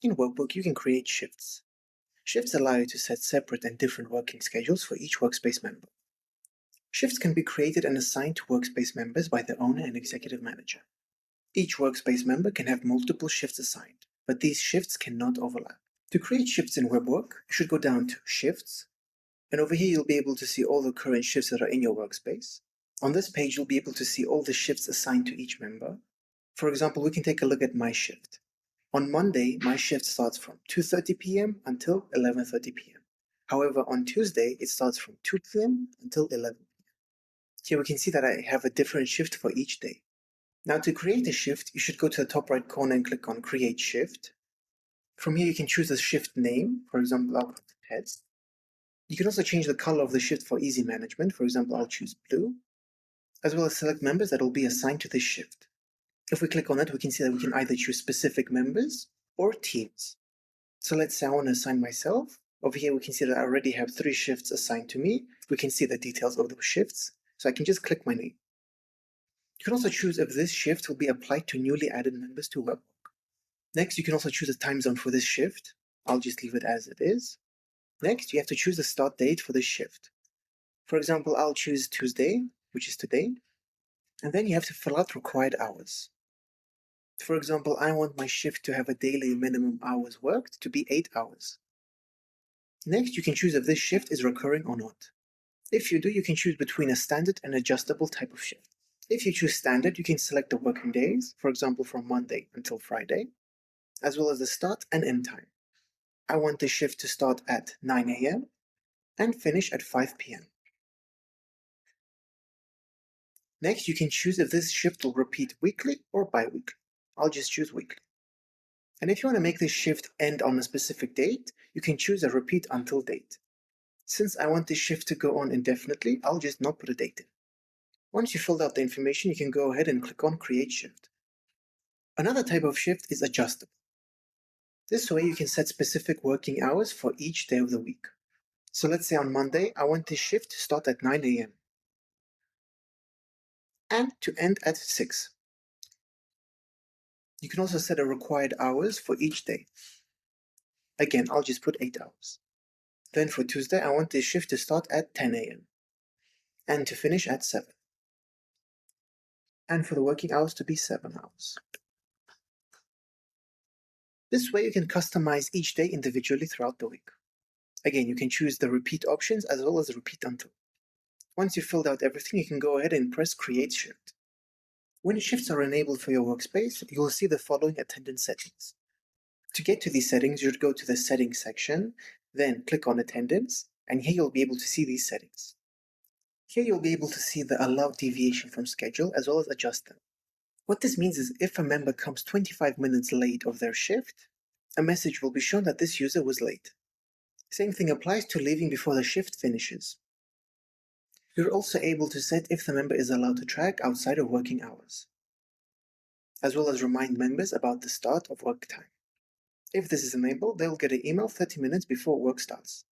In WebWork, you can create shifts. Shifts allow you to set separate and different working schedules for each workspace member. Shifts can be created and assigned to workspace members by the owner and executive manager. Each workspace member can have multiple shifts assigned, but these shifts cannot overlap. To create shifts in WebWork, you should go down to Shifts, and over here you'll be able to see all the current shifts that are in your workspace. On this page, you'll be able to see all the shifts assigned to each member. For example, we can take a look at my shift. On Monday, my shift starts from 2:30 p.m. until 11:30 p.m. However, on Tuesday, it starts from 2 p.m. until 11 p.m. Here we can see that I have a different shift for each day. Now to create a shift, you should go to the top right corner and click on Create Shift. From here, you can choose a shift name. For example, I'll put Heads. You can also change the color of the shift for easy management. For example, I'll choose blue, as well as select members that will be assigned to this shift. If we click on it, we can see that we can either choose specific members or teams. So let's say I want to assign myself. Over here, we can see that I already have 3 shifts assigned to me. We can see the details of those shifts. So I can just click my name. You can also choose if this shift will be applied to newly added members to WebWork. Next, you can also choose a time zone for this shift. I'll just leave it as it is. Next, you have to choose the start date for this shift. For example, I'll choose Tuesday, which is today, and then you have to fill out required hours. For example, I want my shift to have a daily minimum hours worked to be 8 hours. Next, you can choose if this shift is recurring or not. If you do, you can choose between a standard and adjustable type of shift. If you choose standard, you can select the working days, for example, from Monday until Friday, as well as the start and end time. I want the shift to start at 9 a.m. and finish at 5 p.m. Next, you can choose if this shift will repeat weekly or bi-weekly. I'll just choose weekly. And if you want to make this shift end on a specific date, you can choose a repeat until date. Since I want this shift to go on indefinitely, I'll just not put a date in. Once you filled out the information, you can go ahead and click on Create Shift. Another type of shift is adjustable. This way you can set specific working hours for each day of the week. So let's say on Monday, I want this shift to start at 9 a.m. and to end at 6. You can also set a required hours for each day. Again, I'll just put 8 hours. Then for Tuesday, I want this shift to start at 10 a.m. and to finish at 7. And for the working hours to be 7 hours. This way you can customize each day individually throughout the week. Again, you can choose the repeat options as well as repeat until. Once you've filled out everything, you can go ahead and press Create Shift. When shifts are enabled for your workspace, you will see the following attendance settings. To get to these settings, you should go to the Settings section, then click on Attendance, and here you'll be able to see these settings. Here you'll be able to see the allowed deviation from schedule as well as adjust them. What this means is if a member comes 25 minutes late of their shift, a message will be shown that this user was late. Same thing applies to leaving before the shift finishes. You're also able to set if the member is allowed to track outside of working hours, as well as remind members about the start of work time. If this is enabled, they'll get an email 30 minutes before work starts.